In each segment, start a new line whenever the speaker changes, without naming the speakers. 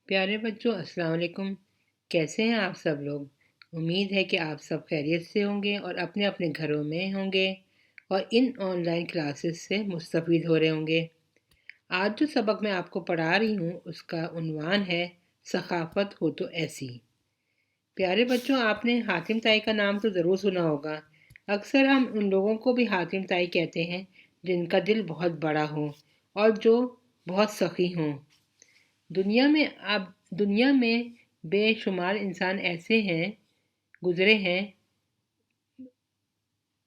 پیارے بچوں، السلام علیکم۔ کیسے ہیں آپ سب لوگ؟ امید ہے کہ آپ سب خیریت سے ہوں گے اور اپنے اپنے گھروں میں ہوں گے اور ان آن لائن کلاسز سے مستفید ہو رہے ہوں گے۔ آج جو سبق میں آپ کو پڑھا رہی ہوں اس کا عنوان ہے ثقافت ہو تو ایسی۔ پیارے بچوں، آپ نے حاتم تائی کا نام تو ضرور سنا ہوگا۔ اکثر ہم ان لوگوں کو بھی حاتم تائی کہتے ہیں جن کا دل بہت بڑا ہو اور جو بہت سخی ہوں۔ دنیا میں بے شمار انسان ایسے ہیں گزرے ہیں،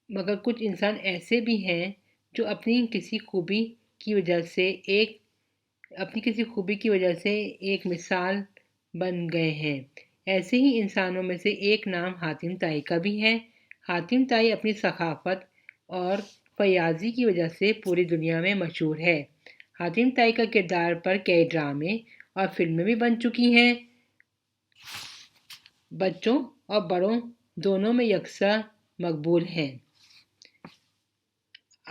مگر کچھ انسان ایسے بھی ہیں جو اپنی کسی خوبی کی وجہ سے ایک مثال بن گئے ہیں۔ ایسے ہی انسانوں میں سے ایک نام حاتم تائی کا بھی ہے۔ حاتم تائی اپنی ثقافت اور فیاضی کی وجہ سے پوری دنیا میں مشہور ہے۔ حاتم تائی کا کردار پر کئی ڈرامے اور فلمیں بھی بن چکی ہیں۔ بچوں اور بڑوں دونوں میں یکساں مقبول ہیں۔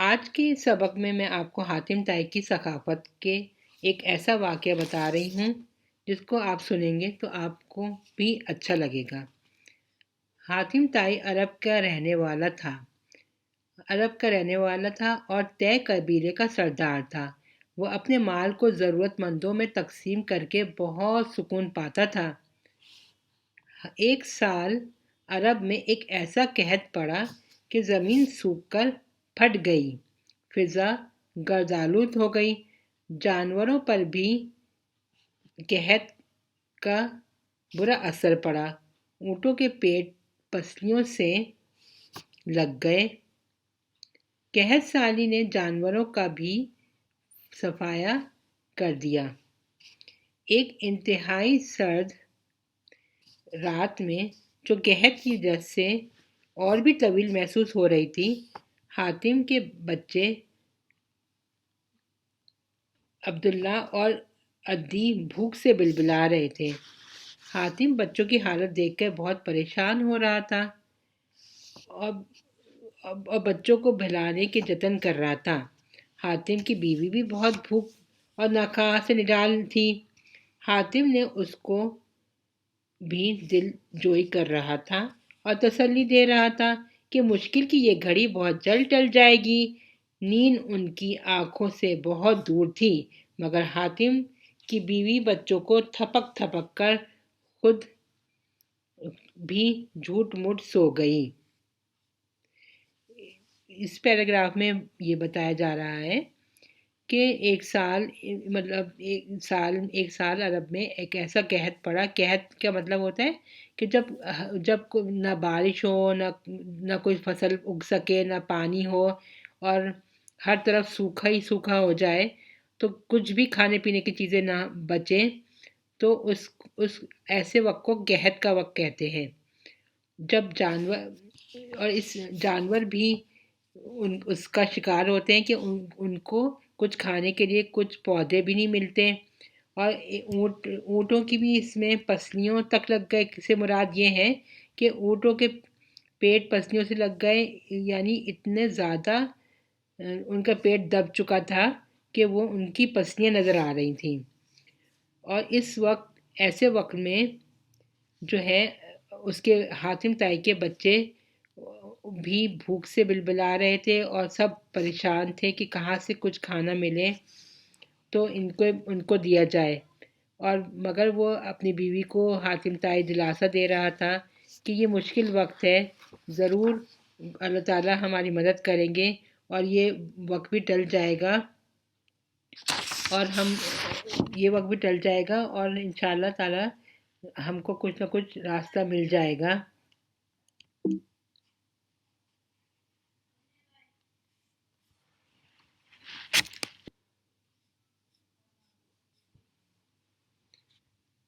آج کے سبق میں آپ کو حاتم تائی کی ثقافت کے ایک ایسا واقعہ بتا رہی ہوں جس کو آپ سنیں گے تو آپ کو بھی اچھا لگے گا۔ حاتم تائی عرب کا رہنے والا تھا اور طے قبیلے کا سردار تھا۔ وہ اپنے مال کو ضرورت مندوں میں تقسیم کر کے بہت سکون پاتا تھا۔ ایک سال عرب میں ایک ایسا قحط پڑا کہ زمین سوکھ کر پھٹ گئی، فضا گردآلود ہو گئی۔ جانوروں پر بھی قحط کا برا اثر پڑا۔ اونٹوں کے پیٹ پسلیوں سے لگ گئے۔ قحط سالی نے جانوروں کا بھی صفایا کر دیا۔ ایک انتہائی سرد رات میں جو قحط کی وجہ سے اور بھی طویل محسوس ہو رہی تھی، حاتم کے بچے عبداللہ اور عدی بھوک سے بلبلا رہے تھے۔ حاتم بچوں کی حالت دیکھ کر بہت پریشان ہو رہا تھا اور بچوں کو بہلانے کے جتن کر رہا تھا۔ حاتم کی بیوی بھی بہت بھوک اور ناکہا سے نڈال تھی۔ حاتم نے اس کو بھی دل جوئی کر رہا تھا اور تسلی دے رہا تھا کہ مشکل کی یہ گھڑی بہت جلد ٹل جائے گی۔ نیند ان کی آنکھوں سے بہت دور تھی، مگر حاتم کی بیوی بچوں کو تھپک تھپک کر خود بھی جھوٹ موٹ سو گئی۔ اس پیراگراف میں یہ بتایا جا رہا ہے کہ ایک سال عرب میں ایک ایسا قحط پڑا۔ قحط کا مطلب ہوتا ہے کہ جب نہ بارش ہو، نہ کوئی فصل اگ سکے، نہ پانی ہو اور ہر طرف سوکھا ہی سوکھا ہو جائے، تو کچھ بھی کھانے پینے کی چیزیں نہ بچیں، تو اس ایسے وقت کو قحط کا وقت کہتے ہیں۔ جب جانور بھی اس کا شکار ہوتے ہیں کہ ان کو کچھ کھانے کے لیے کچھ پودے بھی نہیں ملتے، اور اونٹوں کی بھی اس میں پسلیوں تک لگ گئے سے مراد یہ ہے کہ اونٹوں کے پیٹ پسلیوں سے لگ گئے، یعنی اتنے زیادہ ان کا پیٹ دب چکا تھا کہ وہ ان کی پسلیاں نظر آ رہی تھیں۔ اور ایسے وقت میں جو ہے اس کے حاتم تائی کے بچے بھی بھوک سے بلبلا رہے تھے اور سب پریشان تھے کہ کہاں سے کچھ کھانا ملے تو ان کو دیا جائے، اور مگر وہ اپنی بیوی کو حاتم تائی دلاسا دے رہا تھا کہ یہ مشکل وقت ہے، ضرور اللہ تعالیٰ ہماری مدد کریں گے اور یہ وقت بھی ٹل جائے گا اور انشاءاللہ تعالیٰ ہم کو کچھ نہ کچھ راستہ مل جائے گا۔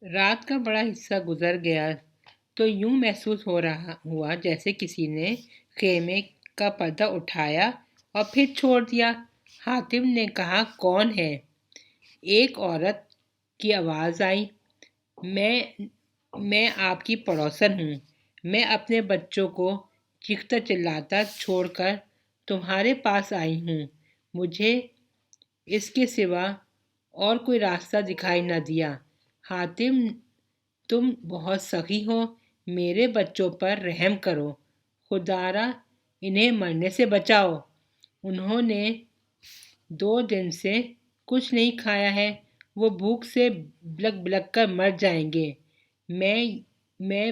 رات کا بڑا حصہ گزر گیا تو یوں محسوس ہوا جیسے کسی نے خیمے کا پردہ اٹھایا اور پھر چھوڑ دیا۔ حاتم نے کہا، کون ہے؟ ایک عورت کی آواز آئی، میں آپ کی پڑوسن ہوں۔ میں اپنے بچوں کو چیختا چلاتا چھوڑ کر تمہارے پاس آئی ہوں۔ مجھے اس کے سوا اور کوئی راستہ دکھائی نہ دیا۔ حاتم تم بہت سخی ہو، میرے بچوں پر رحم کرو، خدارا انہیں مرنے سے بچاؤ، انہوں نے 2 دن سے کچھ نہیں کھایا ہے، وہ بھوک سے بلک بلک کر مر جائیں گے، میں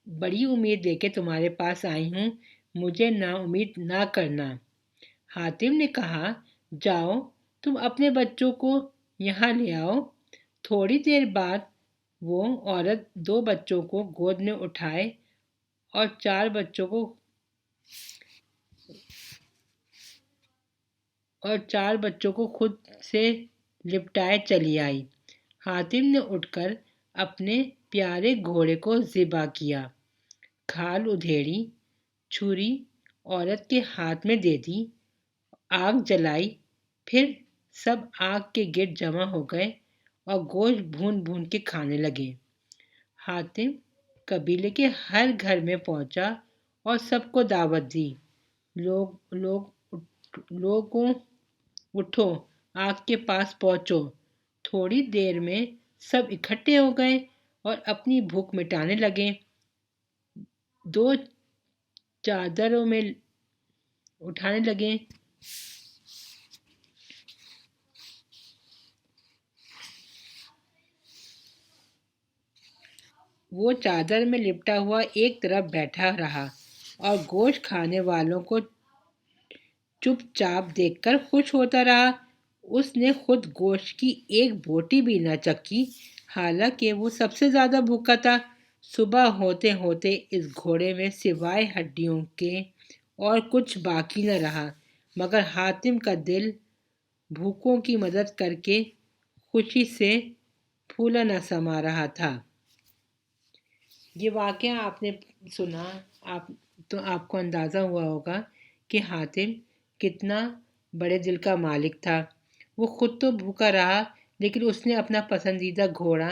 بڑی امید لے کے تمہارے پاس آئی ہوں، مجھے نا امید نہ کرنا۔ حاتم نے کہا جاؤ تم اپنے بچوں کو یہاں لے آؤ۔ تھوڑی دیر بعد وہ عورت 2 بچوں کو گود میں اٹھائے اور 4 بچوں کو خود سے لپٹائے چلی آئی۔ حاتم نے اٹھ کر اپنے پیارے گھوڑے کو ذبح کیا، کھال ادھیڑی، چھری عورت کے ہاتھ میں دے دی، آگ جلائی، پھر سب آگ کے گرد جمع ہو گئے اور گوشت بھون بھون کے کھانے لگے۔ حاتم قبیلے کے ہر گھر میں پہنچا اور سب کو دعوت دی، لوگوں اٹھو، آگ کے پاس پہنچو۔ تھوڑی دیر میں سب اکٹھے ہو گئے اور اپنی بھوک مٹانے لگے۔ 2 چادروں میں اٹھانے لگے۔ وہ چادر میں لپٹا ہوا ایک طرف بیٹھا رہا اور گوشت کھانے والوں کو چپ چاپ دیکھ کر خوش ہوتا رہا۔ اس نے خود گوشت کی ایک بوٹی بھی نہ چکھی، حالانکہ وہ سب سے زیادہ بھوکا تھا۔ صبح ہوتے ہوتے اس گھوڑے میں سوائے ہڈیوں کے اور کچھ باقی نہ رہا، مگر حاتم کا دل بھوکوں کی مدد کر کے خوشی سے پھولا نہ سما رہا تھا۔ یہ واقعہ آپ نے سنا، تو آپ کو اندازہ ہوا ہوگا کہ حاتم کتنا بڑے دل کا مالک تھا۔ وہ خود تو بھوکا رہا، لیکن اس نے اپنا پسندیدہ گھوڑا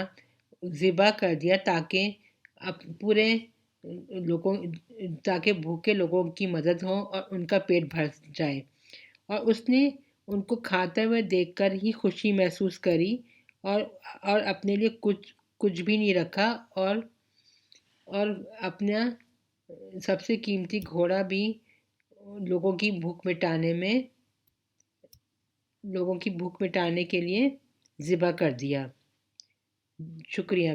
ذبح کر دیا تاکہ بھوکے لوگوں کی مدد ہو اور ان کا پیٹ بھر جائے، اور اس نے ان کو کھاتے ہوئے دیکھ کر ہی خوشی محسوس کری اور اپنے لیے کچھ بھی نہیں رکھا، اور اپنا سب سے قیمتی گھوڑا بھی لوگوں کی بھوک مٹانے کے لیے ذبح کر دیا۔ شکریہ۔